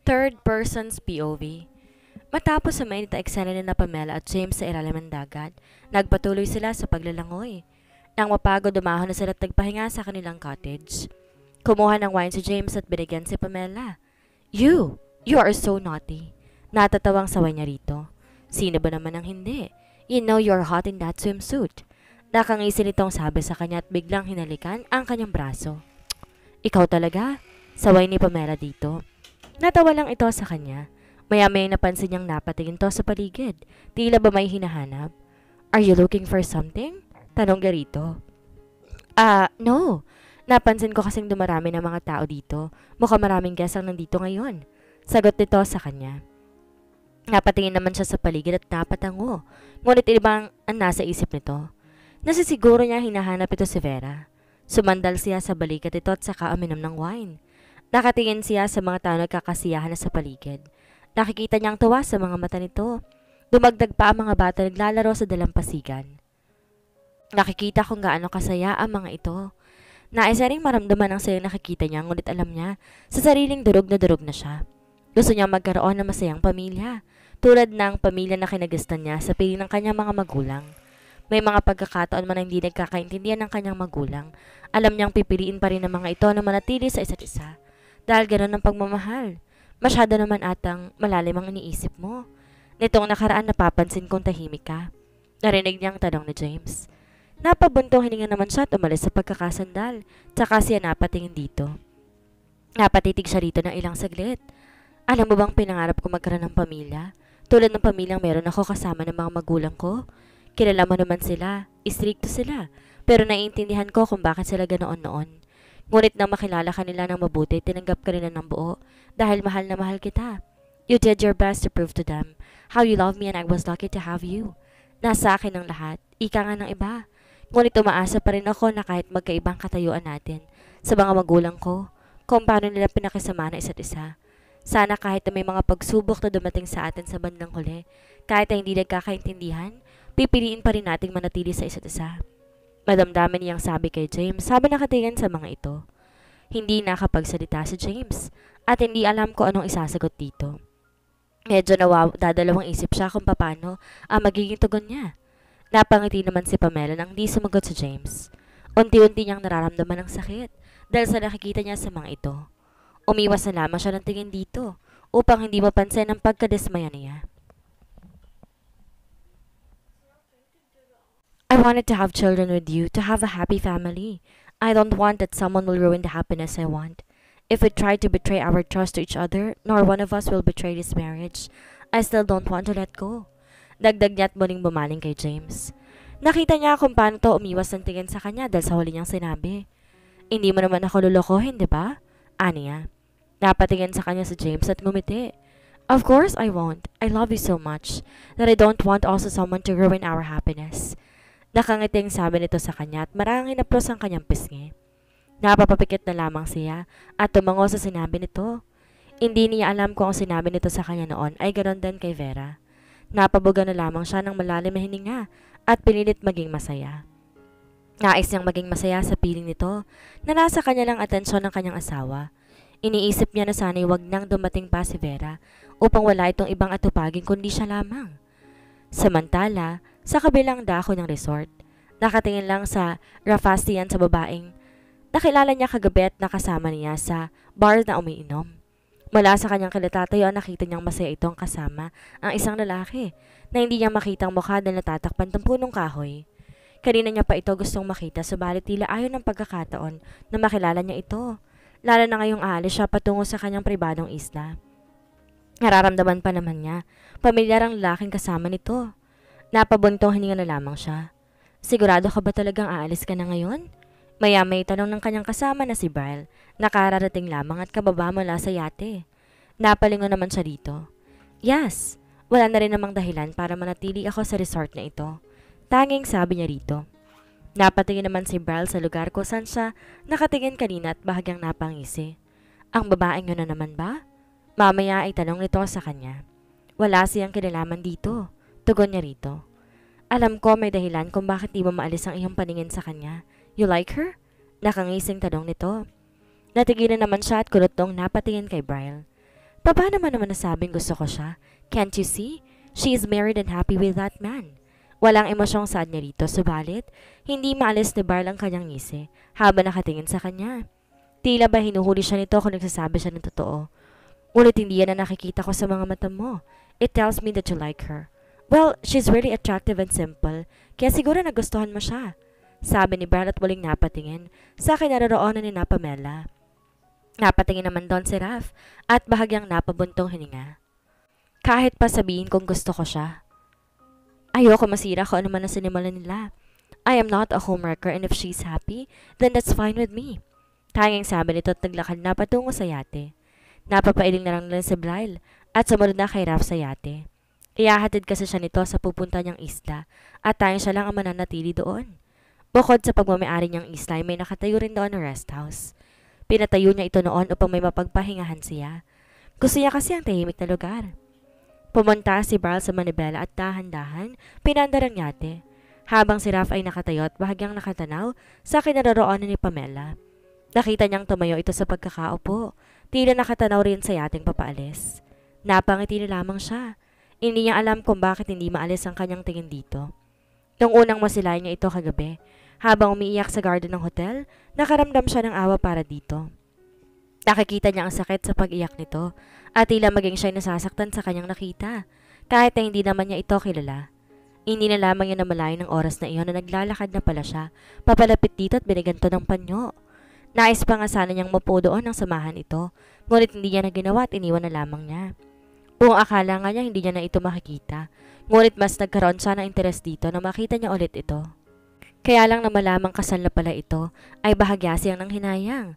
Third person's POV. Matapos sa mainit na eksena ni na Pamela at James sa ilalim ng dagat, nagpatuloy sila sa paglalangoy. Nang mapagod, dumahon na sila at nagpahinga sa kanilang cottage. Kumuha ng wine si James at binigyan si Pamela. You are so naughty. Natatawang saway niya rito. Sino ba naman ang hindi? You know you're hot in that swimsuit. Nakangisi nitong sabi sa kanya at biglang hinalikan ang kanyang braso. Ikaw talaga? Saway ni Pamela dito. Natawa lang ito sa kanya. Maya-maya napansin niyang napatingin to sa paligid. Tila ba may hinahanap? Are you looking for something? Tanong niya rito. No. Napansin ko kasing dumarami ng mga tao dito. Mukhang maraming guests ang nandito ngayon. Sagot nito sa kanya. Napatingin naman siya sa paligid at napatango. Ngunit ibang ang nasa isip nito. Nasisiguro niya hinahanap ito si Vera. Sumandal siya sa balikat ito at saka uminom ng wine. Nakatingin siya sa mga tao nagkakasiyahan na sa paligid. Nakikita niyang tuwa sa mga mata nito. Dumagdag pa ang mga bata naglalaro sa dalampasigan. Nakikita kung gaano kasaya ang mga ito. Naisa ring maramdaman ang sayang nakikita niya, ngunit alam niya sa sariling durog na siya. Gusto niyang magkaroon ng masayang pamilya, tulad ng pamilya na kinagistan niya sa piling ng kanyang mga magulang. May mga pagkakataon man na hindi nagkakaintindihan ng kanyang magulang. Alam niyang pipiliin pa rin ng mga ito na manatili sa isa't isa. Dahil ganoon ang pagmamahal. Masyado naman atang malalim ang iniisip mo. Nitong nakaraan napapansin kong tahimik ka. Narinig niyang tanong ni James. Napabuntong hininga naman siya at umalis sa pagkakasandal. Tsaka siya napatingin dito. Napatitig siya rito ng ilang saglit. Alam mo bang pinangarap ko magkaroon ng pamilya? Tulad ng pamilyang meron ako kasama ng mga magulang ko. Kilala mo naman sila, istrikto sila, pero naiintindihan ko kung bakit sila ganoon noon. Ngunit nang makilala ka nila ng mabuti, tinanggap ka rin na ng buo dahil mahal na mahal kita. You did your best to prove to them how you love me and I was lucky to have you. Nasa akin ang lahat, ika nga ng iba. Ngunit umaasa pa rin ako na kahit magkaibang katayuan natin sa mga magulang ko, kung paano nila pinakisama na isa't isa. Sana kahit na may mga pagsubok na dumating sa atin sa bandang huli, kahit na hindi nagkakaintindihan, pipiliin pa rin nating manatili sa isa't isa. Madamdamin niyang sabi kay James, sabi nakatingin sa mga ito. Hindi nakapagsalita si James at hindi alam ko anong isasagot dito. Medyo dadalawang isip siya kung paano ang magiging tugon niya. Napangiti naman si Pamela nang di sumagot si James. Unti-unti niyang nararamdaman ang sakit dahil sa nakikita niya sa mga ito. Umiwas na lamang siya ng tingin dito upang hindi mapansin ang pagkadismaya niya. I wanted to have children with you, to have a happy family. I don't want that someone will ruin the happiness I want. If we try to betray our trust to each other, nor one of us will betray this marriage, I still don't want to let go. Dagdag niya at muling bumaling kay James. Nakita niya kung paano to umiwas ng tingin sa kanya dahil sa huli niyang sinabi. Hindi mo naman ako lulukohin, di ba? Niya. Napatingin sa kanya si James at ngumiti. Of course I won't. I love you so much that I don't want also someone to ruin our happiness. Nakangiting sabi nito sa kanya at marang hinaplos ang kanyang pisngi. Napapapikit na lamang siya at tumango sa sinabi nito. Hindi niya alam kung ang sinabi nito sa kanya noon ay ganon din kay Vera. Napabuga na lamang siya ng malalim na hininga at pinilit maging masaya. Nais niyang maging masaya sa piling nito na nasa kanya lang atensyon ng kanyang asawa. Iniisip niya na sana'y wag nang dumating pa si Vera upang wala itong ibang atupagin kundi siya lamang. Samantala, sa kabilang dako ng resort, nakatingin lang sa Rafastian sa babaeng nakilala niya kagabi at nakasama niya sa bar na umiinom. Mula sa kanyang kilatatayo, nakita niyang masaya itong kasama ang isang lalaki na hindi niya makitang mukha dahil natatakpan ng punong kahoy. Kanina niya pa ito gustong makita subalit tila ayaw ng pagkakataon na makilala niya ito. Lalo na ngayong aalis siya patungo sa kanyang pribadong isla. Nararamdaman pa naman niya, pamilyar ang lalaking kasama nito. Napabuntong hininga na lamang siya. Sigurado ka ba talagang aalis ka na ngayon? Maya-may tanong ng kanyang kasama na si Bryle, nakararating lamang at kababa mula sa yate. Napalingon naman siya dito. Yes, wala na rin namang dahilan para manatili ako sa resort na ito. Tanging sabi niya rito. Napatingin naman si Bryle sa lugar kung saan siya nakatingin kanina at bahagyang napangisi. Ang babaeng yun na naman ba? Mamaya ay tanong nito sa kanya. Wala siyang kinalaman dito. Tugon niya rito. Alam ko may dahilan kung bakit di mo maalis ang iyong paningin sa kanya. You like her? Nakangising tanong nito. Natigilan naman siya at kulotong napatingin kay Bryle. Paano mo naman nasabing gusto ko siya? Can't you see? She is married and happy with that man. Walang emosyong saad niya rito, subalit hindi maalis ni Barl ang kanyang ngisi habang nakatingin sa kanya. Tila ba hinuhuli siya nito kung nagsasabi siya ng totoo. Ngunit hindi yan na nakikita ko sa mga mata mo. It tells me that you like her. Well, she's really attractive and simple, kaya siguro nagustuhan mo siya. Sabi ni Barl at muling napatingin sa kinaroroonan ni Pamela. Napatingin naman doon si Raph at bahagyang napabuntong hininga. Kahit pa sabihin kong gusto ko siya. Ayoko masira kung ano man ang sinimulan nila. I am not a homewrecker and if she's happy, then that's fine with me. Tanging sabi nito at naglakad na patungo sa yate. Napapailing na lang si Blyle at sumunod na kay Raph sa yate. Iyahatid kasi siya nito sa pupunta niyang isla at tanging siya lang ang mananatili doon. Bukod sa pagmamayari niyang isla ay may nakatayo rin doon na rest house. Pinatayo niya ito noon upang may mapagpahingahan siya. Gusto niya kasi ang tahimik na lugar. Pumunta si Barl sa manibela at dahan-dahan pinandar ang yate, habang si Raph ay nakatayo at bahagyang nakatanaw sa kinaroroonan ni Pamela. Nakita niyang tumayo ito sa pagkakaupo, tila nakatanaw rin sa yating papaalis. Napangiti na lamang siya. Hindi niya alam kung bakit hindi maalis ang kanyang tingin dito. Nung unang masilayan niya ito kagabi, habang umiiyak sa garden ng hotel, nakaramdam siya ng awa para dito. Nakikita niya ang sakit sa pag-iyak nito at tila maging siya'y nasasaktan sa kanyang nakita, kahit na hindi naman niya ito kilala. Hindi na lamang niya namalayan ng oras na iyon na naglalakad na pala siya, papalapit dito at biniganto ng panyo. Nais pa nga sana niyang mapo doon ang samahan ito, ngunit hindi niya na ginawa at iniwan na lamang niya. Buong akala nga niya hindi niya na ito makikita, ngunit mas nagkaroon siya ng interes dito na makita niya ulit ito. Kaya lang na malamang kasal na pala ito ay bahagya siyang nang hinayang.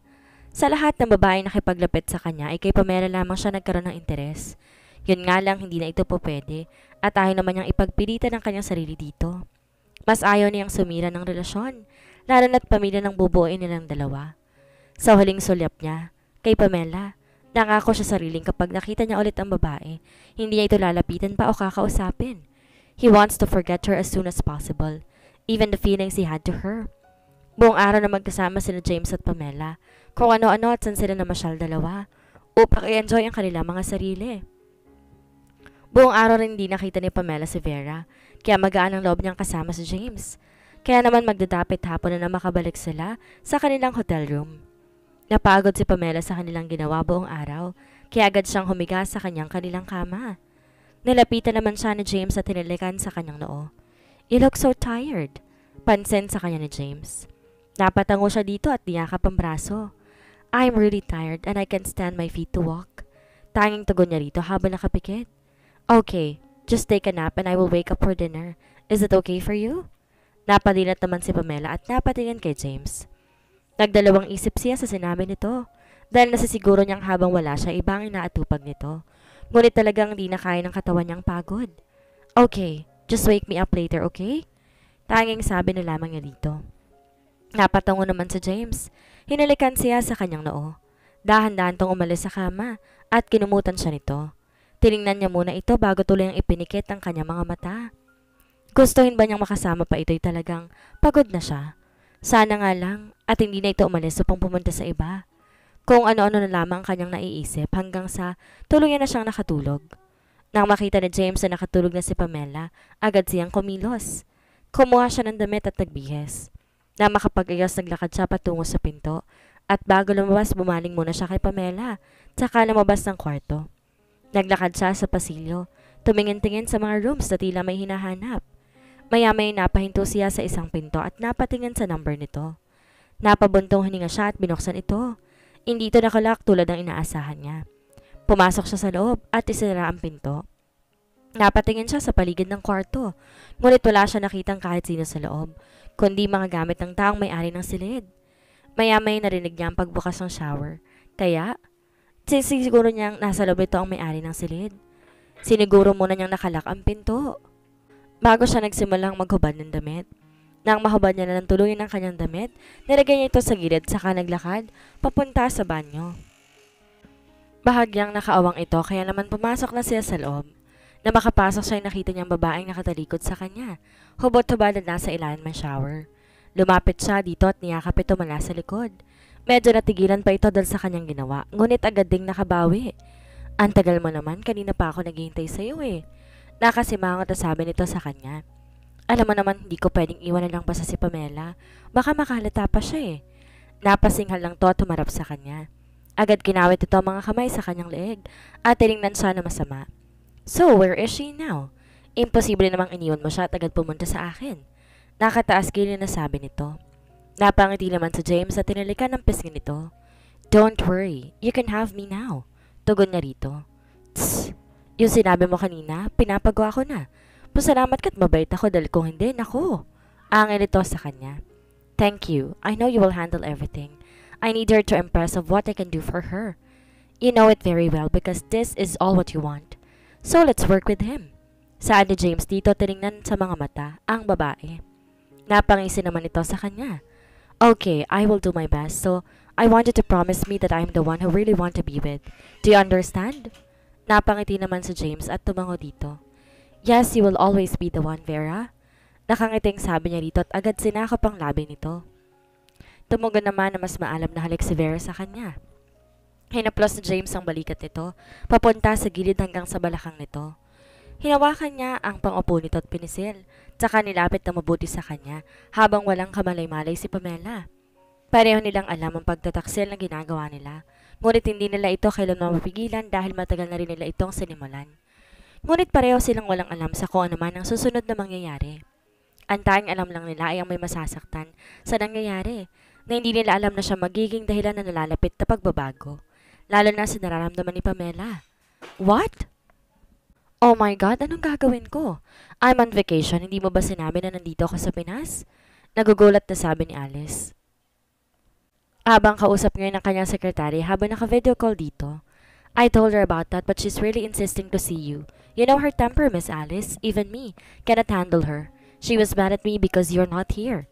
Sa lahat ng babae nakipaglapit sa kanya ay kay Pamela lamang siya nagkaroon ng interes. Yun nga lang hindi na ito po pwede at ayaw naman niyang ipagpilitan ng kanyang sarili dito. Mas ayaw niyang sumira ng relasyon, lalo na't pamilya ng bubuoin nilang dalawa. Sa huling sulyap niya, kay Pamela, nangako siya sariling kapag nakita niya ulit ang babae, hindi niya ito lalapitan pa o kakausapin. He wants to forget her as soon as possible, even the feelings he had to her. Buong araw na magkasama sila James at Pamela, kung ano-ano at saan sila namasyal dalawa, upang i-enjoy ang kanilang mga sarili. Buong araw rin hindi nakita ni Pamela si Vera, kaya magaan ang loob niyang kasama si James. Kaya naman magdadapit hapon na makabalik sila sa kanilang hotel room. Napagod si Pamela sa kanilang ginawa buong araw, kaya agad siyang humiga sa kanilang kama. Nilapitan naman siya ni James at tinilikan sa kanyang noo. You look so tired. Pansin sa kanya ni James. Napatango siya dito at niyakap ang braso. I'm really tired and I can't stand my feet to walk. Tanging tugon niya rito habang nakapikit. Okay, just take a nap and I will wake up for dinner. Is it okay for you? Napadilat naman si Pamela at napatingin kay James. Nagdalawang isip siya sa sinabi nito dahil nasisiguro niyang habang wala siya ibang inaatupag nito. Ngunit talagang di na kaya ng katawan niyang pagod. Okay, just wake me up later, okay? Tanging sabi na lamang niya dito. Napatango naman sa James. Hinalikan siya sa kanyang noo. Dahan-dahan tong umalis sa kama at kinumutan siya nito. Tiningnan niya muna ito bago tuloy ang ipinikit ang kanyang mga mata. Gustuhin ba niyang makasama pa ito'y talagang pagod na siya? Sana nga lang at hindi na ito umalis upang pumunta sa iba. Kung ano-ano na lamang ang kanyang naiisip hanggang sa tuluyan na siyang nakatulog. Nang makita ni James na nakatulog na si Pamela, agad siyang kumilos. Kumuha siya ng damit at nagbihis. Na makapag-ayos naglakad siya patungo sa pinto at bago lumabas bumaling muna siya kay Pamela tsaka lumabas ng kwarto. Naglakad siya sa pasilyo, tumingin-tingin sa mga rooms na tila may hinahanap. Maya-maya napahinto siya sa isang pinto at napatingin sa number nito. Napabuntong hininga siya at binuksan ito. Hindi ito nakalak tulad ng inaasahan niya. Pumasok siya sa loob at isinara ang pinto. Napatingin siya sa paligid ng kwarto, ngunit wala siya nakitang kahit sino sa loob, kundi mga gamit ng taong may-ari ng silid. Maya-maya narinig niya ang pagbukas ng shower, kaya siguro niyang nasa loob ito ang may-ari ng silid. Siniguro muna niyang nakalak ang pinto. Bago siya nagsimulang maghubad ng damit. Nang mahubad niya na ng tuluyan ng kanyang damit, nilagay niya ito sa gilid saka naglakad papunta sa banyo. Bahagyang nakaawang ito kaya naman pumasok na siya sa loob. Na makapasok siya ay nakita niyang babaeng nakatalikod sa kanya, hubot-hubad at nasa ilalim ng shower. Lumapit siya dito at niyakap ito mula sa likod. Medyo natigilan pa ito dahil sa kanyang ginawa, ngunit agad ding nakabawi. Ang tagal mo naman, kanina pa ako naghihintay sa'yo eh. Nakasimangot na sabi nito sa kanya. Alam mo naman, hindi ko pwedeng iwan na lang basta si Pamela. Baka makahalata pa siya eh. Napasinghal lang to at tumarap sa kanya. Agad kinawit ito ang mga kamay sa kanyang leeg at tiningnan siya na masama. So, where is she now? Imposible namang iniwan mo siya at agad pumunta sa akin. Nakataas gilid na sabi nito. Napangiti naman si James at tinalikan ng pisngi nito. Don't worry, you can have me now. Tugon niya rito. Tss, yung sinabi mo kanina, pinapagawa ko na. Pasalamat ka't mabait ako dahil kung hindi, naku. Angin ito sa kanya. Thank you. I know you will handle everything. I need her to impress of what I can do for her. You know it very well because this is all what you want. So let's work with him. Saan ni James dito tiningnan sa mga mata ang babae. Napangisi naman ito sa kanya. Okay, I will do my best. So, I want you to promise me that I'm the one who really want to be with. Do you understand? Napangiti naman si James at tumango dito. Yes, you will always be the one, Vera. Nakangiting sabi niya dito at agad sinakop ang labi nito. Tumugon naman na mas maalam na halik si Vera sa kanya. Hinaplos ni James ang balikat nito, papunta sa gilid hanggang sa balakang nito. Hinawakan niya ang pang-upo nito at pinisil, tsaka nilapit na mabuti sa kanya habang walang kamalay-malay si Pamela. Pareho nilang alam ang pagtataksil na ginagawa nila, ngunit hindi nila ito kailanman mapigilan dahil matagal na rin nila itong sinimulan. Ngunit pareho silang walang alam sa kung ano man ang susunod na mangyayari. Ang tanging alam lang nila ay ang may masasaktan sa nangyayari, na hindi nila alam na siya magiging dahilan na nalalapit na pagbabago, lalo na sa nararamdaman ni Pamela. What? Oh my God, anong gagawin ko? I'm on vacation, hindi mo ba sinabi na nandito ako sa Pinas? Nagugulat na sabi ni Alice. Habang kausap ngayon ng kanyang sekretary habang naka-video call dito. I told her about that but she's really insisting to see you. You know her temper, Miss Alice. Even me cannot handle her. She was mad at me because you're not here.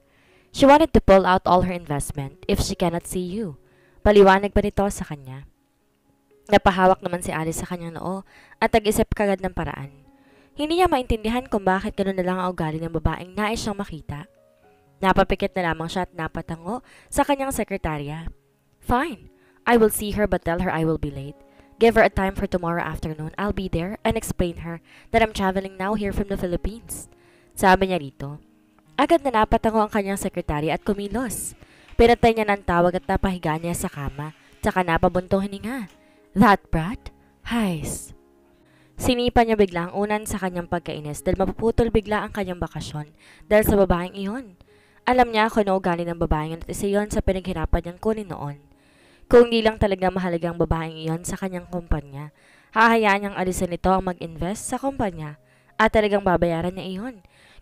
She wanted to pull out all her investment if she cannot see you. Paliwanag pa nito sa kanya. Napahawak naman si Alice sa kanyang noo at nag-isip kagad ng paraan. Hindi niya maintindihan kung bakit gano'n na lang ang ugali ng babaeng nais siyang makita. Napapikit na lamang siya at napatango sa kanyang sekretarya. Fine, I will see her but tell her I will be late. Give her a time for tomorrow afternoon. I'll be there and explain her that I'm traveling now here from the Philippines. Sabi niya rito. Agad na napatango ang kanyang sekretarya at kumilos. Pinatay niya ng tawag at napahiga niya sa kama, tsaka napabuntong hininga. That brat? Heis. Sinipa niya bigla ang unan sa kanyang pagkainis dahil mapuputol bigla ang kanyang bakasyon dahil sa babaeng iyon. Alam niya kung ano ugali ng babaeng at isa yun sa pinaghirapan niyang kunin noon. Kung hindi lang talaga mahalagang babaeng iyon sa kanyang kumpanya, hahayaan niyang alisin ito ang mag-invest sa kumpanya at talagang babayaran niya iyon.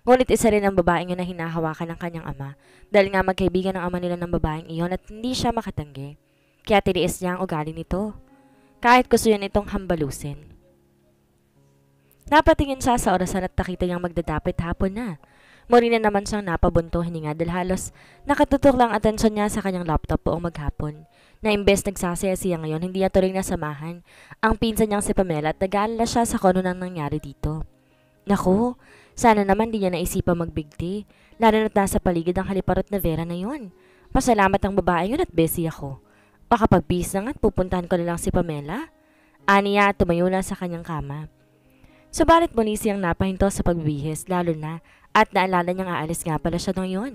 Ngunit isa rin ang babaeng yun na hinahawakan ng kanyang ama dahil nga magkaibigan ng ama nila ng babaeng iyon at hindi siya makatanggi. Kaya tiniis niya ang ugali nito. Kahit gusto niya nitong hambalusin. Napatingin siya sa orasan at nakita niyang magdadapit hapon na. Muli na naman siyang napabuntong hininga dahil halos nakatutok lang atensyon niya sa kanyang laptop buong maghapon. Na imbes nagsasaya siya ngayon, hindi niya tuloy nasamahan ang pinsan niyang si Pamela at nag-aalala siya sa kung ano nang nangyari dito. Naku, sana naman di niya naisipang magbigti, lalo na't nasa paligid ang haliparot na Vera na yun. Pasalamat ang babae yun at busy ako. Baka pagbihis na nga't pupuntahan ko na lang si Pamela. Aniya at tumayo na sa kanyang kama. Subalit muli siyang napahinto sa pagbihis lalo na at naalala niyang aalis nga pala siya nung yun.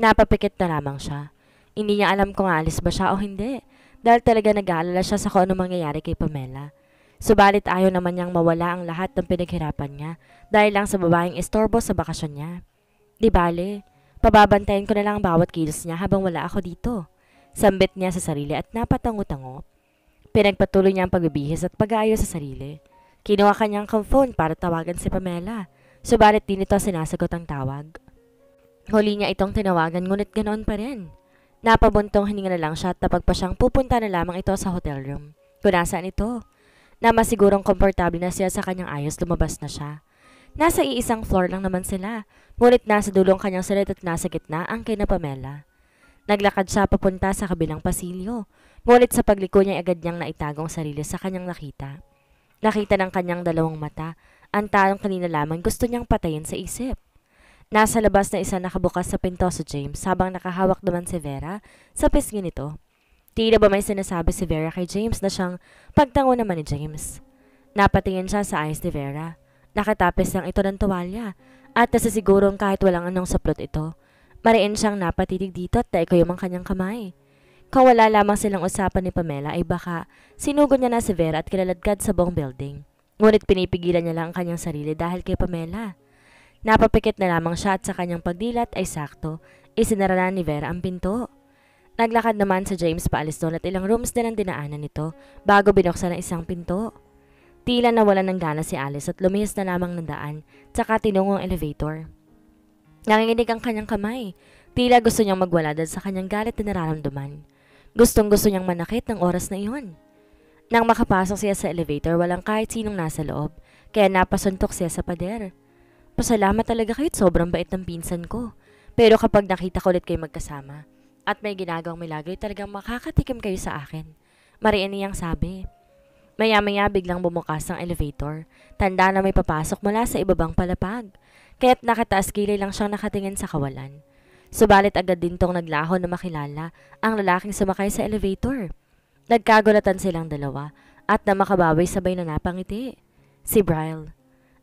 Napapikit na lamang siya. Hindi niya alam kung aalis ba siya o hindi dahil talaga nag-aalala siya sa kung ano mangyayari kay Pamela. Subalit ayaw naman niyang mawala ang lahat ng pinaghirapan niya dahil lang sa babaeng istorbo sa bakasyon niya. Di bale, pababantayan ko na lang ang bawat kilos niya habang wala ako dito. Sambit niya sa sarili at napatango-tango. Pinagpatuloy niya ang pagbibihis at pag-aayos sa sarili. Kinuha kanyang phone para tawagan si Pamela. Subalit di nito sinasagot ang tawag. Huli niya itong tinawagan ngunit ganoon pa rin. Napabuntong hininga na lang siya at napagpa siyang pupunta na lamang ito sa hotel room. Kung nasaan ito? Na masigurong komportable na siya sa kanyang ayos, lumabas na siya. Nasa iisang floor lang naman sila, ngunit nasa dulong kanyang salit at nasa gitna ang kina Pamela. Naglakad siya papunta sa kabilang pasilyo, ngunit sa pagliko niya agad niyang naitagong sarili sa kanyang nakita. Nakita ng kanyang dalawang mata, ang talong kanina lamang gusto niyang patayin sa isip. Nasa labas na isa nakabukas sa pinto si James habang nakahawak naman si Vera sa pisngi nito. Tila ba may sinasabi si Vera kay James na siyang pagtango naman ni James. Napatingin siya sa eyes ni Vera. Nakatapis lang ito ng tuwalya at nasisigurong kahit walang anong saplot ito. Mariin siyang napatitig dito at naikoy ang kanyang kamay. Kung wala lamang silang usapan ni Pamela ay baka sinugod niya na si Vera at kilaladkad sa buong building. Ngunit pinipigilan niya lang ang kanyang sarili dahil kay Pamela. Napapikit na lamang siya at sa kanyang pagdilat ay sakto, isinara na ni Vera ang pinto. Naglakad naman si James paalis doon at ilang rooms din ang dinaanan nito bago binuksan ang isang pinto. Tila nawalan ng gana si Alice at lumihis na lamang ng daan, tsaka tinungo ang elevator. Nanginginig ang kanyang kamay. Tila gusto niyang magwala dahil sa kanyang galit na nararamdaman. Gustong gusto niyang manakit ng oras na iyon. Nang makapasok siya sa elevator, walang kahit sinong nasa loob, kaya napasuntok siya sa pader. Pasalamat talaga kayo at sobrang bait ng pinsan ko. Pero kapag nakita ko ulit kayo magkasama, at may ginagawang milagro, talagang makakatikim kayo sa akin. Mariin niyang sabi. Maya-maya biglang bumukas ang elevator. Tanda na may papasok mula sa ibabang palapag. Kaya't nakataas kilay lang siyang nakatingin sa kawalan. Subalit agad din tong naglaho na makilala ang lalaking sumakay sa elevator. Nagkagulatan silang dalawa at na makabawi sabay na napangiti. Si Bryle.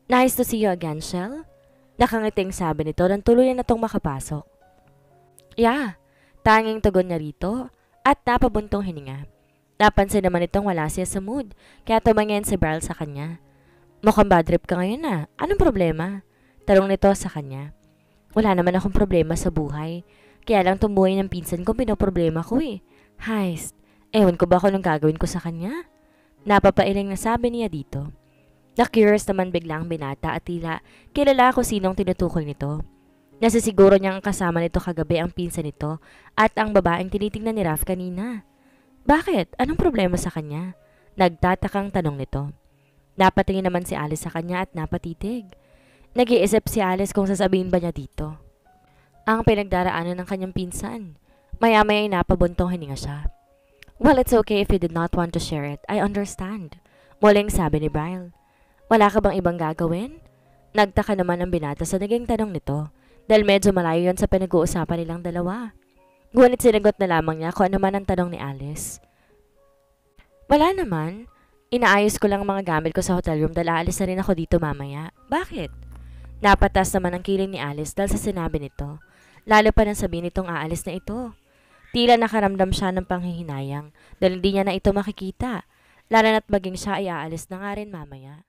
Nice to see you again, Shell. Nakangiting sabi nito nang tuluyan na tong makapasok. Yeah, tanging tugon niya rito at napabuntong hininga. Napansin naman itong wala siya sa mood, kaya tumangin si Bryle sa kanya. Mukhang bad trip ka ngayon ah. Anong problema? Tanong nito sa kanya. Wala naman akong problema sa buhay. Kaya lang tumbuhay ng pinsan ko pinoproblema ko eh. Heist, ewan ko ba kung anong gagawin ko sa kanya? Napapailing na sabi niya dito. Na-curious naman bigla ang binata at tila kilala ko sinong tinutukol nito. Nasisiguro niyang kasama nito kagabi ang pinsan nito at ang babaeng tinitingnan ni Raf kanina. Bakit? Anong problema sa kanya? Nagtatakang tanong nito. Napatingin naman si Alice sa kanya at napatitig. Nag-iisip si Alice kung sasabihin ba niya dito. Ang pinagdaraanan ng kanyang pinsan. Maya-maya ay napabuntong hininga siya. Well, it's okay if you did not want to share it. I understand. Muling sabi ni Bryle. Wala ka bang ibang gagawin? Nagtaka naman ang binata sa naging tanong nito dahil medyo malayo yon sa pinag-uusapan nilang dalawa. Ngunit sinagot na lamang niya kung ano man ang tanong ni Alice. Wala naman. Inaayos ko lang ang mga gamit ko sa hotel room dahil aalis na rin ako dito mamaya. Bakit? Napatas naman ang kiling ni Alice dahil sa sinabi nito. Lalo pa nang sabihin nitong aalis na ito. Tila nakaramdam siya ng panghihinayang dahil hindi niya na ito makikita. Lalo na't maging siya ay aalis na nga rin mamaya.